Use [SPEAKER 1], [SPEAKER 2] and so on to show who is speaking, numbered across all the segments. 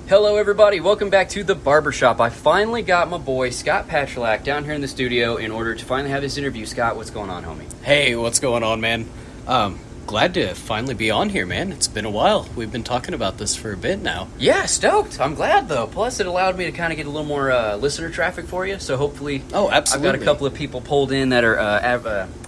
[SPEAKER 1] Hello everybody, welcome back to The Barbershop. I finally got my boy Scott Patrylak down here in the studio in order to finally have this interview. Scott, what's going on, homie?
[SPEAKER 2] Hey, what's going on, man? Glad to finally be on here, man. It's been a while. We've been talking about this for a bit now.
[SPEAKER 1] Yeah, stoked. I'm glad, though. Plus, it allowed me to kind of get a little more listener traffic for you, so hopefully I've got a couple of people pulled in that are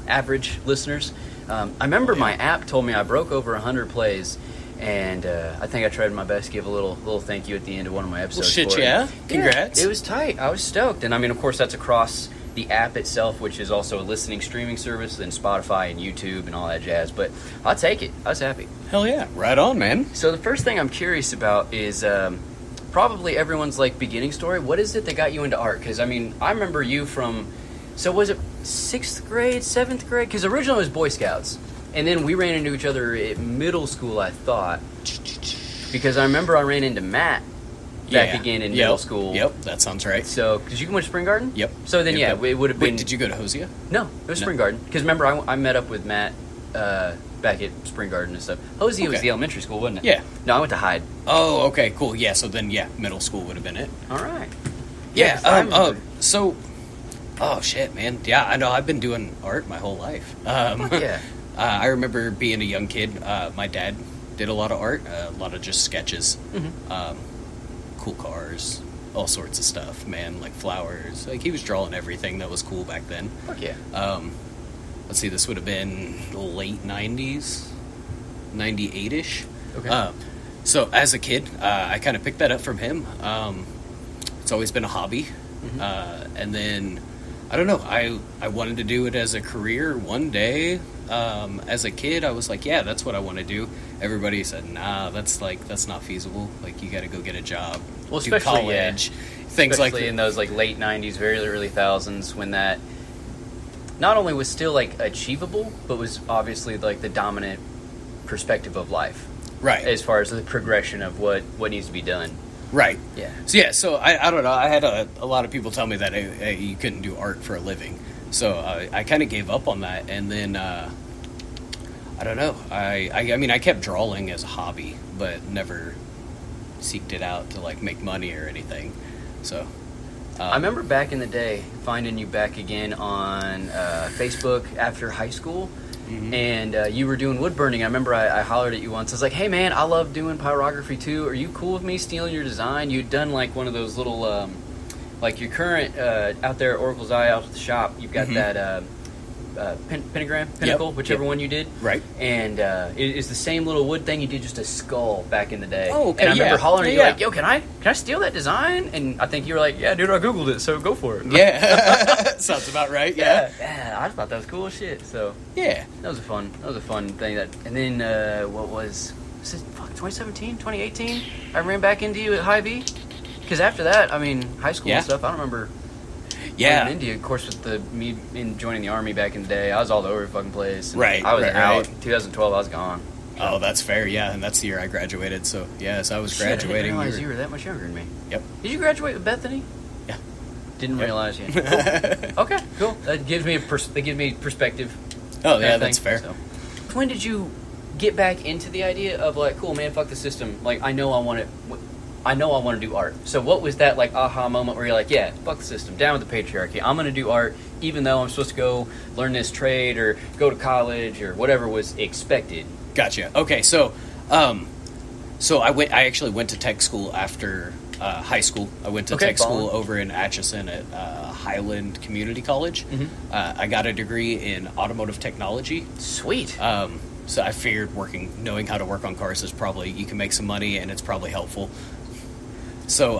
[SPEAKER 1] average listeners. I remember my app told me I broke over 100 plays, and I think I tried my best to give a little thank you at the end of one of my episodes.
[SPEAKER 2] Well, shit, yeah. Congrats.
[SPEAKER 1] Yeah, it was tight. I was stoked. And I mean, of course, that's across the app itself, which is also a listening streaming service, then Spotify and YouTube and all that jazz. But I'll take it. I was happy.
[SPEAKER 2] Hell yeah. Right on, man.
[SPEAKER 1] So the first thing I'm curious about is probably everyone's like beginning story. What is it that got you into art? Because I mean, I remember you from, so was it 6th grade, 7th grade? Because originally it was Boy Scouts. And then we ran into each other at middle school, I thought. Because I remember I ran into Matt back again in middle school.
[SPEAKER 2] Yep, that sounds right.
[SPEAKER 1] So, because you went to Spring Garden?
[SPEAKER 2] Yep.
[SPEAKER 1] So then, it would have been...
[SPEAKER 2] Wait, did you go to Hosea?
[SPEAKER 1] No, it was Spring Garden. Because remember, I met up with Matt back at Spring Garden and stuff. Hosea was the elementary school, wasn't it?
[SPEAKER 2] Yeah.
[SPEAKER 1] No, I went to Hyde.
[SPEAKER 2] Oh, okay, cool. Yeah, so then, middle school would have been it.
[SPEAKER 1] All right.
[SPEAKER 2] Yeah, oh, shit, man. Yeah, I know. I've been doing art my whole life.
[SPEAKER 1] Yeah.
[SPEAKER 2] I remember being a young kid. My dad did a lot of art, a lot of just sketches. Mm-hmm. Cool cars, all sorts of stuff, man, like flowers. Like, he was drawing everything that was cool back then.
[SPEAKER 1] Fuck yeah.
[SPEAKER 2] Let's see, this would have been late 90s, 98-ish.
[SPEAKER 1] Okay.
[SPEAKER 2] So as a kid, I kind of picked that up from him. It's always been a hobby. Mm-hmm. And then, I don't know, I wanted to do it as a career one day. As a kid, I was like, yeah, that's what I want to do. Everybody said, nah, that's not feasible. Like, you got to go get a job,
[SPEAKER 1] well,
[SPEAKER 2] do college, things
[SPEAKER 1] especially
[SPEAKER 2] like
[SPEAKER 1] in those like late 90s, very early thousands, when that not only was still like achievable, but was obviously like the dominant perspective of life,
[SPEAKER 2] right?
[SPEAKER 1] As far as the progression of what needs to be done,
[SPEAKER 2] right?
[SPEAKER 1] Yeah.
[SPEAKER 2] So I don't know. I had a lot of people tell me that you couldn't do art for a living. So I kind of gave up on that, and then I don't know. I mean, I kept drawing as a hobby, but never seeked it out to like make money or anything. So
[SPEAKER 1] I remember back in the day finding you back again on Facebook after high school, mm-hmm. and you were doing wood burning. I remember I hollered at you once. I was like, "Hey man, I love doing pyrography too. Are you cool with me stealing your design?" You'd done like one of those little. Like your current out there at Oracle's Eye out at the shop, you've got that pinnacle, whichever one you did.
[SPEAKER 2] Right.
[SPEAKER 1] And it's the same little wood thing. You did just a skull back in the day.
[SPEAKER 2] Oh, okay.
[SPEAKER 1] And I remember hollering at you like, yo, can I steal that design? And I think you were like, yeah, dude, I Googled it, so go for it.
[SPEAKER 2] Yeah. Sounds about right, yeah.
[SPEAKER 1] Yeah, I thought that was cool as shit. So
[SPEAKER 2] yeah.
[SPEAKER 1] That was a fun thing. And then what was it 2017, 2018? I ran back into you at Hy-Vee. Because after that, I mean, high school and stuff, I don't remember running into you. Of course, with me joining the Army back in the day, I was all over the fucking place.
[SPEAKER 2] Right.
[SPEAKER 1] I was out. 2012, I was gone.
[SPEAKER 2] Oh, that's fair, yeah. And that's the year I graduated. So, as I was graduating.
[SPEAKER 1] I didn't realize you were that much younger than me.
[SPEAKER 2] Yep.
[SPEAKER 1] Did you graduate with Bethany?
[SPEAKER 2] Yeah.
[SPEAKER 1] Didn't realize yet. Cool. Okay, cool. That gives me perspective.
[SPEAKER 2] Oh, yeah, that's fair.
[SPEAKER 1] So. When did you get back into the idea of, like, cool, man, fuck the system. Like, I know I want to do art. So what was that like aha moment where you're like, yeah, fuck the system, down with the patriarchy. I'm going to do art even though I'm supposed to go learn this trade or go to college or whatever was expected.
[SPEAKER 2] Gotcha. Okay, so I actually went to tech school after high school. I went to tech school over in Atchison at Highland Community College. Mm-hmm. I got a degree in automotive technology.
[SPEAKER 1] Sweet.
[SPEAKER 2] So I figured knowing how to work on cars is probably, you can make some money and it's probably helpful. So,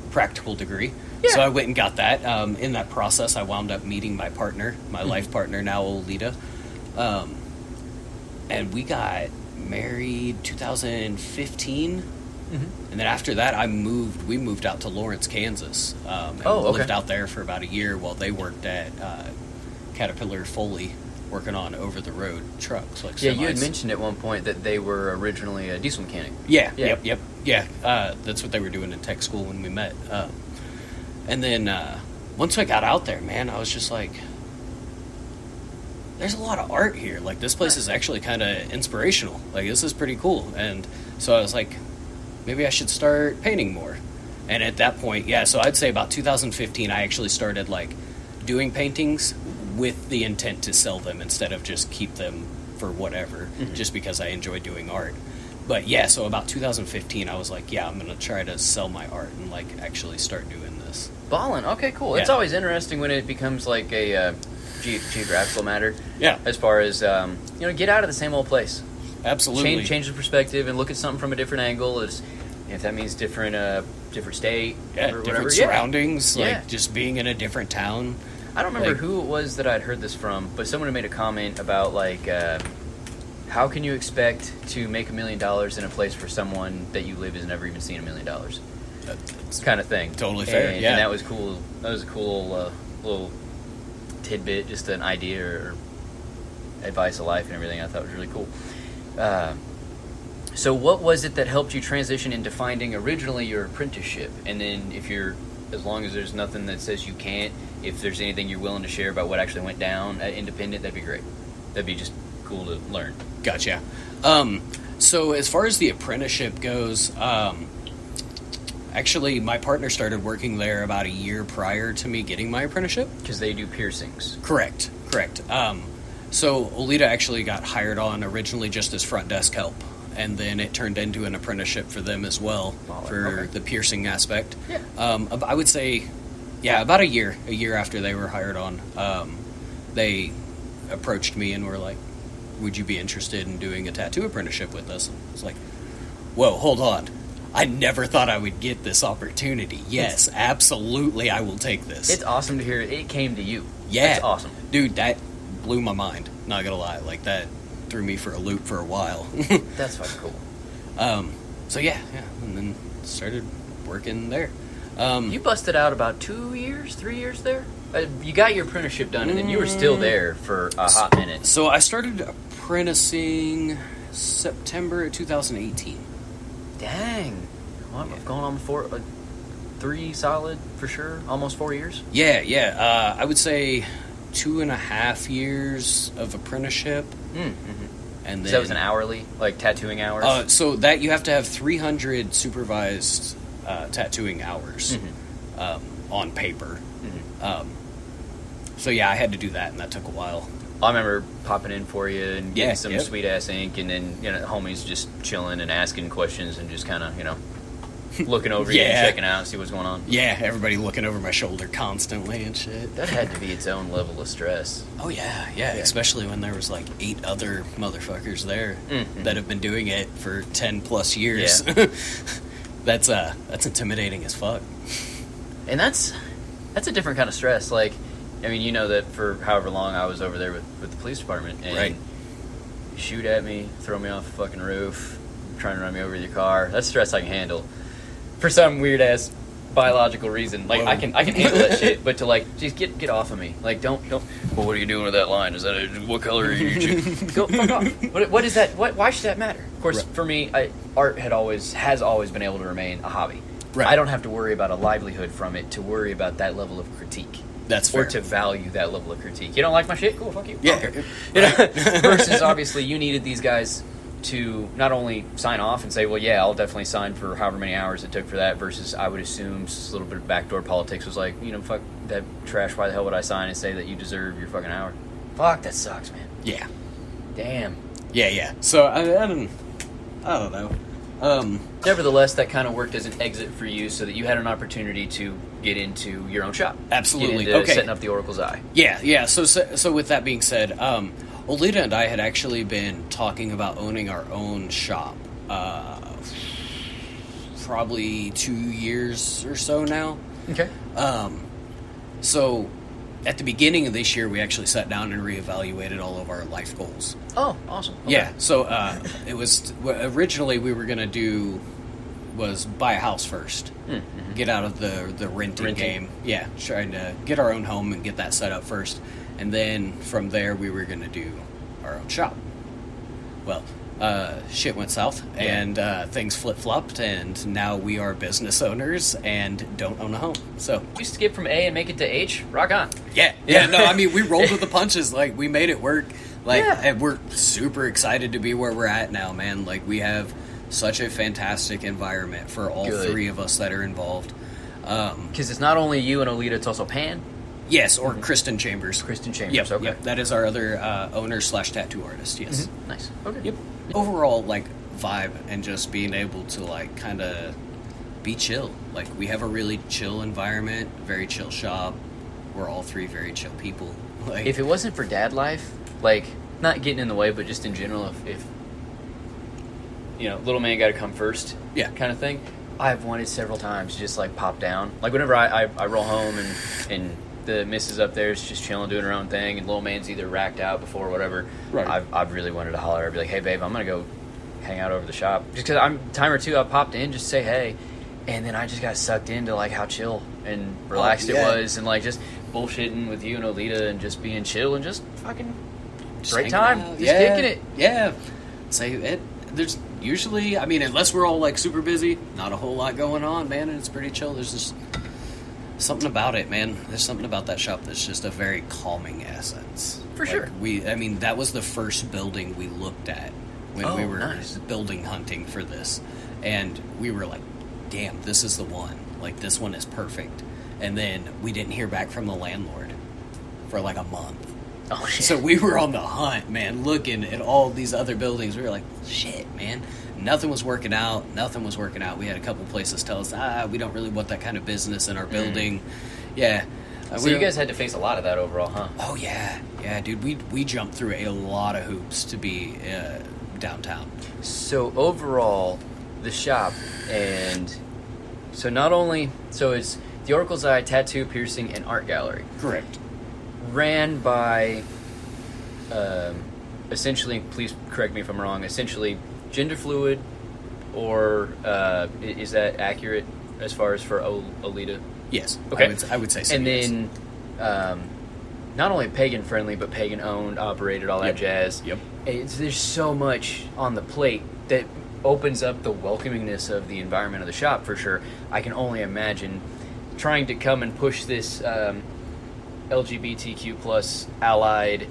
[SPEAKER 2] practical degree. Yeah. So I went and got that. In that process, I wound up meeting my partner, my life partner now, Olita. And we got married 2015. Mm-hmm. And then after that, we moved out to Lawrence, Kansas. Lived out there for about a year while they worked at Caterpillar Foley, working on over-the-road trucks, like semis.
[SPEAKER 1] Yeah, you had mentioned at one point that they were originally a diesel mechanic.
[SPEAKER 2] Yeah. Yep. Yeah, that's what they were doing in tech school when we met. And then once I got out there, man, I was just like, there's a lot of art here. Like, this place is actually kind of inspirational. Like, this is pretty cool. And so I was like, maybe I should start painting more. And at that point, yeah, so I'd say about 2015, I actually started, like, doing paintings with the intent to sell them instead of just keep them for whatever, just because I enjoy doing art. But, yeah, so about 2015, I was like, yeah, I'm going to try to sell my art and, like, actually start doing this.
[SPEAKER 1] Ballin'. Okay, cool.
[SPEAKER 2] Yeah.
[SPEAKER 1] It's always interesting when it becomes, like, a geographical matter.
[SPEAKER 2] Yeah.
[SPEAKER 1] As far as, get out of the same old place.
[SPEAKER 2] Absolutely.
[SPEAKER 1] Change the perspective and look at something from a different angle. If that means different state,
[SPEAKER 2] Yeah,
[SPEAKER 1] or whatever.
[SPEAKER 2] different surroundings,
[SPEAKER 1] Yeah.
[SPEAKER 2] like just being in a different town.
[SPEAKER 1] I don't remember
[SPEAKER 2] like-
[SPEAKER 1] who it was that I'd heard this from, but someone had made a comment about, like, how can you expect to make $1 million in a place where someone that you live has never even seen $1 million?
[SPEAKER 2] That's
[SPEAKER 1] Kind of thing.
[SPEAKER 2] totally fair, yeah.
[SPEAKER 1] And that was cool. That was a cool little tidbit, just an idea or advice of life and everything. I thought was really cool. So what was it that helped you transition into finding originally your apprenticeship? And then as long as there's nothing that says you can't, if there's anything you're willing to share about what actually went down at Independent, that'd be great. That'd be just cool to learn.
[SPEAKER 2] Gotcha. So as far as the apprenticeship goes, actually my partner started working there about a year prior to me getting my apprenticeship.
[SPEAKER 1] Because they do piercings.
[SPEAKER 2] Correct. So Olita actually got hired on originally just as front desk help, and then it turned into an apprenticeship for them as well for the piercing aspect.
[SPEAKER 1] Yeah.
[SPEAKER 2] I would say, about a year after they were hired on, they approached me and were like, would you be interested in doing a tattoo apprenticeship with us? I was like, whoa, hold on. I never thought I would get this opportunity. Yes, absolutely, I will take this.
[SPEAKER 1] It's awesome to hear it came to you.
[SPEAKER 2] Yeah.
[SPEAKER 1] That's awesome.
[SPEAKER 2] Dude, that blew my mind. Not gonna lie. Like, that threw me for a loop for a while.
[SPEAKER 1] That's fucking cool.
[SPEAKER 2] So yeah. And then started working there.
[SPEAKER 1] You busted out about 2 years, 3 years there? You got your apprenticeship done, and then you were still there for a hot minute.
[SPEAKER 2] So I started apprenticing September 2018.
[SPEAKER 1] Dang. Well, I've gone on for 3 solid, for sure, almost 4 years.
[SPEAKER 2] Yeah. I would say 2.5 years of apprenticeship.
[SPEAKER 1] Mm-hmm.
[SPEAKER 2] And then,
[SPEAKER 1] So that was an hourly, like tattooing hours?
[SPEAKER 2] So that you have to have 300 supervised tattooing hours on paper. So yeah, I had to do that, and that took a while.
[SPEAKER 1] I remember popping in for you and getting some
[SPEAKER 2] yep.
[SPEAKER 1] sweet-ass ink, and then, homies just chilling and asking questions and just kind of, looking over you and checking out and see what's going on.
[SPEAKER 2] Yeah, everybody looking over my shoulder constantly and shit.
[SPEAKER 1] That had to be its own level of stress.
[SPEAKER 2] Oh, yeah, especially when there was, like, 8 other motherfuckers there that have been doing it for 10-plus years.
[SPEAKER 1] Yeah.
[SPEAKER 2] That's intimidating as fuck.
[SPEAKER 1] And that's a different kind of stress. Like, I mean, you know that for however long I was over there with the police department, and
[SPEAKER 2] right.
[SPEAKER 1] shoot at me, throw me off the fucking roof, trying to run me over with your car. That's stress I can handle. For some weird ass biological reason, like, I can handle that shit. But to, like, just get off of me. Like, don't. Well, what are you doing with that line? Is that what color are you? Go fuck off. What is that? Why should that matter? Of course, for me, art has always been able to remain a hobby.
[SPEAKER 2] Right.
[SPEAKER 1] I don't have to worry about a livelihood from it to worry about that level of critique.
[SPEAKER 2] That's fair.
[SPEAKER 1] Or to value that level of critique. You don't like my shit? Cool, fuck you.
[SPEAKER 2] Yeah.
[SPEAKER 1] Versus, obviously, you needed these guys to not only sign off and say, well, yeah, I'll definitely sign for however many hours it took for that, versus I would assume just a little bit of backdoor politics was like, fuck that trash, why the hell would I sign and say that you deserve your fucking hour? Fuck, that sucks, man.
[SPEAKER 2] Yeah.
[SPEAKER 1] Damn.
[SPEAKER 2] Yeah. So, I don't know.
[SPEAKER 1] Nevertheless, that kind of worked as an exit for you so that you had an opportunity to get into your own shop.
[SPEAKER 2] Absolutely.
[SPEAKER 1] Get into
[SPEAKER 2] Okay.
[SPEAKER 1] setting up the Oracle's Eye.
[SPEAKER 2] Yeah. So with that being said, Olita and I had actually been talking about owning our own shop probably 2 years or so now.
[SPEAKER 1] Okay.
[SPEAKER 2] So at the beginning of this year, we actually sat down and reevaluated all of our life goals.
[SPEAKER 1] Oh, awesome. Okay.
[SPEAKER 2] Yeah, so it was originally we were gonna do was buy a house first, get out of the renting game. Yeah, trying to get our own home and get that set up first, and then from there we were gonna do our own shop. Well, shit went south, and things flip flopped, and now we are business owners and don't own a home. So
[SPEAKER 1] You skip from A and make it to H. Rock on.
[SPEAKER 2] yeah. No, I mean we rolled with the punches. Like we made it work. Like and we're super excited to be where we're at now, man. Like we have such a fantastic environment for all three of us that are involved.
[SPEAKER 1] Because it's not only you and Olita, it's also Pan.
[SPEAKER 2] Yes, or Kristen Chambers.
[SPEAKER 1] Kristen Chambers, okay.
[SPEAKER 2] Yep, that is our other owner/tattoo artist, yes.
[SPEAKER 1] Mm-hmm. Nice, okay.
[SPEAKER 2] Yep. Overall, like, vibe and just being able to, like, kind of be chill. Like, we have a really chill environment, very chill shop. We're all three very chill people. Like,
[SPEAKER 1] if it wasn't for dad life, like, not getting in the way, but just in general, if you know, little man got to come first, kind of thing, I've wanted several times to just, like, pop down. Like, whenever I roll home and the missus up there is just chilling, doing her own thing, and little man's either racked out before or whatever, right. I've really wanted to holler. I'd be like, hey, babe, I'm going to go hang out over the shop. Just because I'm time or two, I popped in just to say hey, and then I just got sucked into, like, how chill and relaxed it was, and, like, just bullshitting with you and Olita and just being chill and just fucking just great time. Just kicking it.
[SPEAKER 2] Yeah. Say it. There's usually, I mean, unless we're all, like, super busy, not a whole lot going on, man, and it's pretty chill. There's just something about it, man. There's something about that shop that's just a very calming essence.
[SPEAKER 1] For sure.
[SPEAKER 2] I mean, that was the first building we looked at when we were building hunting for this. And we were like, damn, this is the one. Like, this one is perfect. And then we didn't hear back from the landlord for, like, a month.
[SPEAKER 1] Oh, shit.
[SPEAKER 2] So we were on the hunt, man, looking at all these other buildings. We were like, shit, man. Nothing was working out. We had a couple places tell us, we don't really want that kind of business in our building. Yeah.
[SPEAKER 1] So you guys had to face a lot of that overall, huh?
[SPEAKER 2] Oh, yeah. Yeah, dude. We jumped through a lot of hoops to be downtown.
[SPEAKER 1] So overall, the shop, and so not only, so it's the Oracle's Eye Tattoo, Piercing, and Art Gallery.
[SPEAKER 2] Correct.
[SPEAKER 1] Ran by, essentially, please correct me if I'm wrong, essentially gender fluid, or is that accurate as far as for Olita?
[SPEAKER 2] Yes.
[SPEAKER 1] Okay.
[SPEAKER 2] I would say so.
[SPEAKER 1] And
[SPEAKER 2] yes.
[SPEAKER 1] then not only pagan friendly, but pagan owned, operated, all that jazz.
[SPEAKER 2] Yep.
[SPEAKER 1] There's so much on the plate that opens up the welcomingness of the environment of the shop, for sure. I can only imagine trying to come and push this LGBTQ plus allied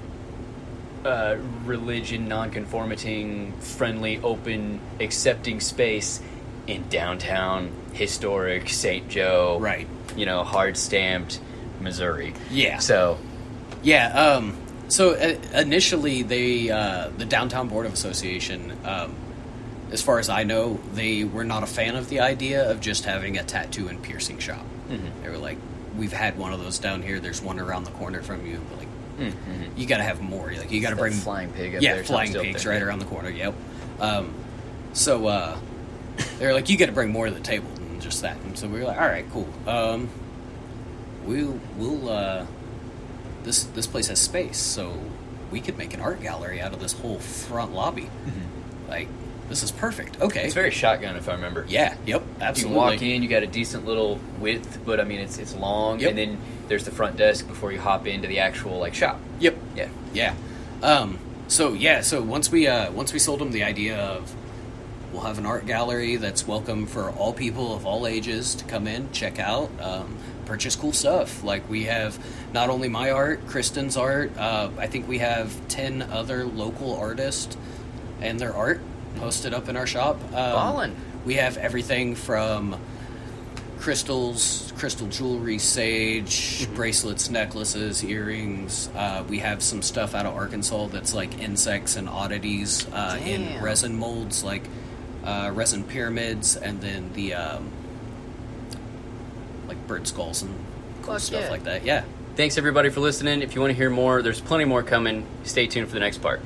[SPEAKER 1] religion, non-conforming, friendly, open, accepting space in downtown, historic St. Joe,
[SPEAKER 2] right?
[SPEAKER 1] You know, hard-stamped Missouri.
[SPEAKER 2] Yeah.
[SPEAKER 1] So,
[SPEAKER 2] yeah. So initially, the Downtown Board of Association, as far as I know, they were not a fan of the idea of just having a tattoo and piercing shop. Mm-hmm. They were like, we've had one of those down here. There's one around the corner from you. But, like, you got to have more. Like, you got to bring
[SPEAKER 1] flying pig up
[SPEAKER 2] there.
[SPEAKER 1] Yeah,
[SPEAKER 2] flying pigs right around the corner. Yep. So they're like, you got to bring more to the table than just that. And so we were like, all right, cool. We'll this place has space, so we could make an art gallery out of this whole front lobby. Mm-hmm. Like, this is perfect. Okay.
[SPEAKER 1] It's very shotgun, if I remember.
[SPEAKER 2] Yeah. Yep. Absolutely.
[SPEAKER 1] You walk in, you got a decent little width, but I mean, it's long,
[SPEAKER 2] yep.
[SPEAKER 1] And then there's the front desk before you hop into the actual, like, shop.
[SPEAKER 2] Yep.
[SPEAKER 1] Yeah.
[SPEAKER 2] Yeah. So once we sold them the idea of, we'll have an art gallery that's welcome for all people of all ages to come in, check out, purchase cool stuff. Like, we have not only my art, Kristen's art, I think we have 10 other local artists and their art posted up in our shop.
[SPEAKER 1] Ballin'.
[SPEAKER 2] We have everything from crystal jewelry, sage, bracelets, necklaces, earrings. We have some stuff out of Arkansas that's like insects and oddities in resin molds, like resin pyramids, and then the like bird skulls and cool stuff like that. Yeah.
[SPEAKER 1] Thanks, everybody, for listening. If you want to hear more, there's plenty more coming. Stay tuned for the next part.